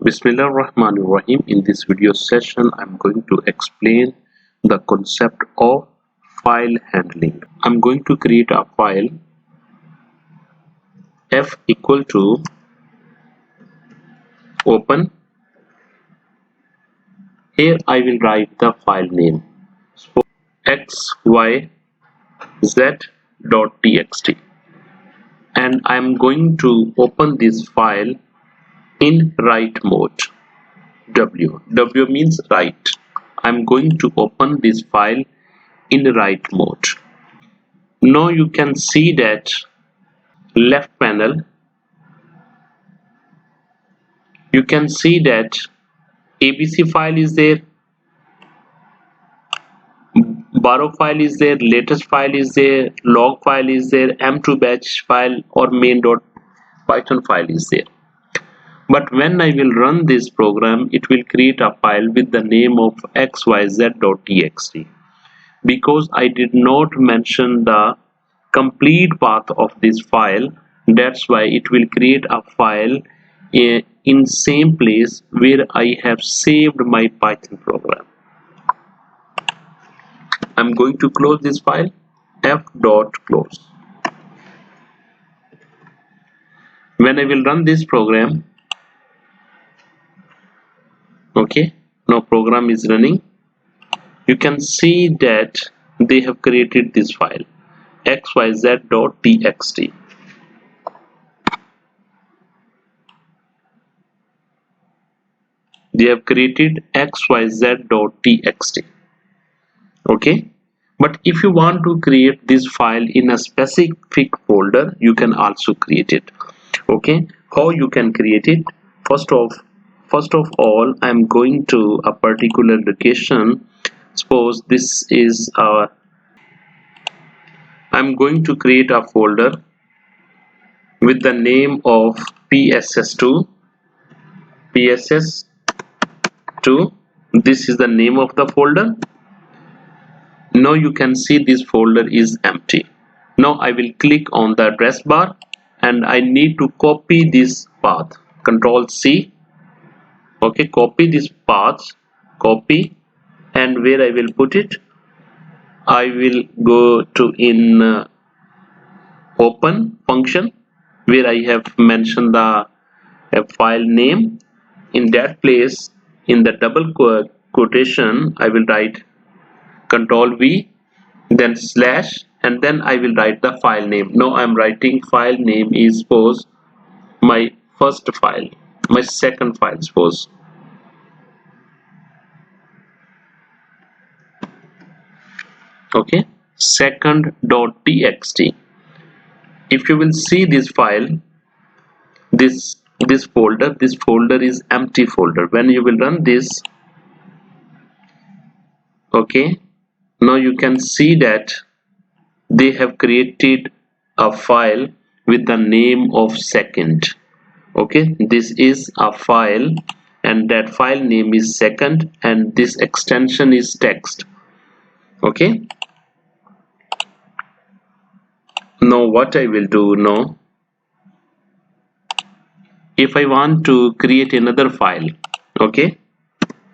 Bismillah ar-Rahman ar-Rahim. In this video session, I'm going to explain the concept of file handling. I'm going to create a file f equal to open. Here I will write the file name xyz.txt, and I'm going to open this file in write mode. W means write. I'm going to open this file in write mode. Now you can see that left panel, you can see that ABC file is there, borrow file is there, latest file is there, log file is there, m2 batch file or main.python file is there. But when I will run this program, it will create a file with the name of xyz.txt. Because I did not mention the complete path of this file, that's why it will create a file in same place where I have saved my Python program. I'm going to close this file, f.close. When I will run this program, okay, now program is running. You can see that they have created this file xyz.txt. They have created xyz.txt. Okay, but if you want to create this file in a specific folder, you can also create it. Okay, how you can create it? First of all, I'm going to a particular location. Suppose this is our, I'm going to create a folder with the name of pss2. This is the name of the folder. Now you can see this folder is empty. Now I will click on the address bar and I need to copy this path. Control C. Okay, copy this path, copy, and where I will put it, I will go to in open function where I have mentioned the file name. In that place, in the double quotation, I will write Control V, then slash, and then I will write the file name. Now I'm writing file name is suppose my first file, my second file suppose. Okay, second.txt. If you will see this file, this folder is empty folder. When you will run this, okay, now you can see that they have created a file with the name of second. Okay, this is a file and that file name is second and this extension is text. Okay, now what I will do now, if I want to create another file, okay,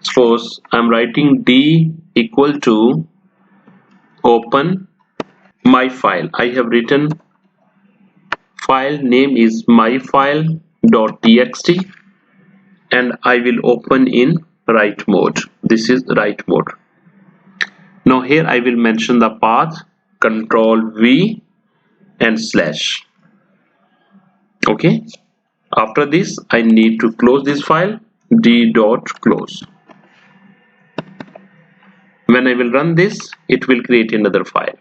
suppose I'm writing d equal to open my file. I have written file name is myfile.txt and I will open in write mode. This is write mode. Now here I will mention the path, Control V and slash. Okay, after this I need to close this file, d.close. When I will run this, it will create another file.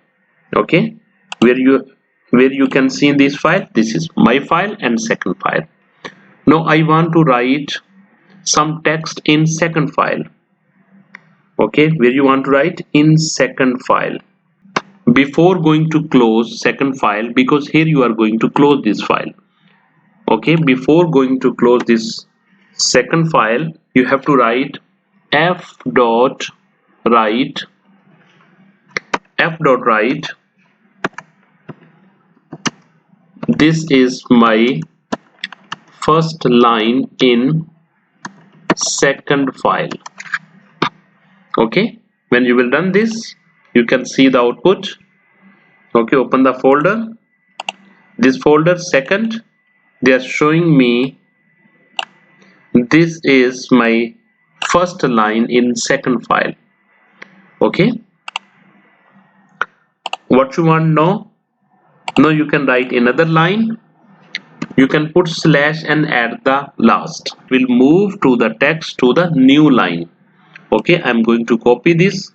Okay, where you can see in this file, this is my file and second file. Now I want to write some text in second file. Okay, where you want to write in second file. Before going to close second file, because here you are going to close this file. Okay, before going to close this second file, you have to write f.write. This is my first line in second file. Okay, when you will run this, you can see the output. Okay, open the folder. This folder second, they are showing me this is my first line in second file. Okay, what you want now? Now you can write another line. You can put slash and add the last. We'll move to the text to the new line. Okay, I'm going to copy this,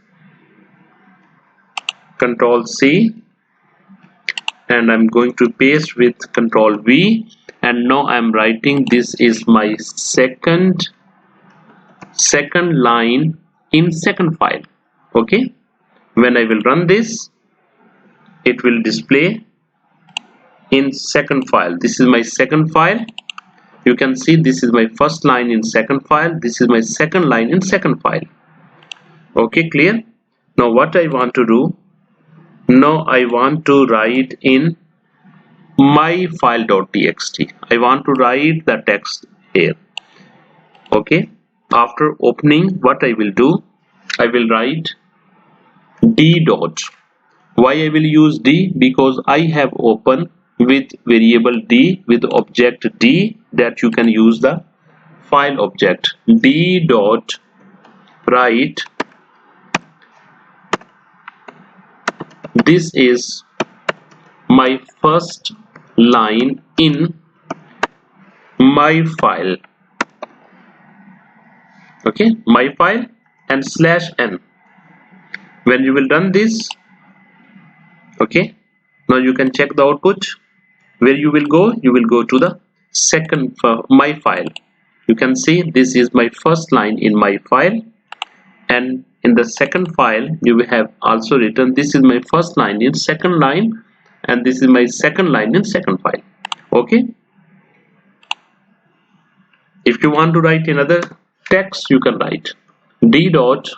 Control C, and I'm going to paste with Control V, and now I'm writing this is my second line in second file. Okay, when I will run this, it will display in second file. This is my second file. You can see this is my first line in second file, this is my second line in second file. Okay, clear? Now what I want to do, now I want to write in my file.txt. I want to write the text here. Okay, after opening, what I will do, I will write d dot. Why I will use d? Because I have opened with variable d, with object d, that you can use the file object. D dot write, this is my first line in my file. Okay, my file, and slash n. When you will run this, okay, now you can check the output. Where you will go? You will go to the second my file. You can see this is my first line in my file, and in the second file you will have also written this is my first line in second line, and this is my second line in second file. Okay, if you want to write another text, you can write d dot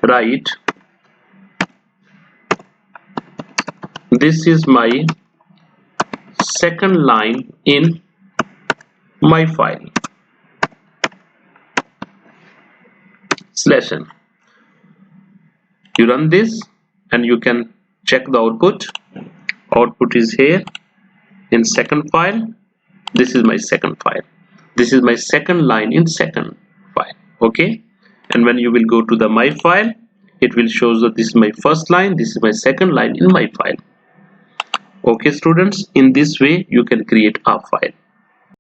write, this is my second line in my file, slash n. You run this and you can check the output. Output is here in second file. This is my second file. This is my second line in second file. Okay, and when you will go to the my file, it will show that this is my first line, this is my second line in my file. Okay students, in this way you can create a file.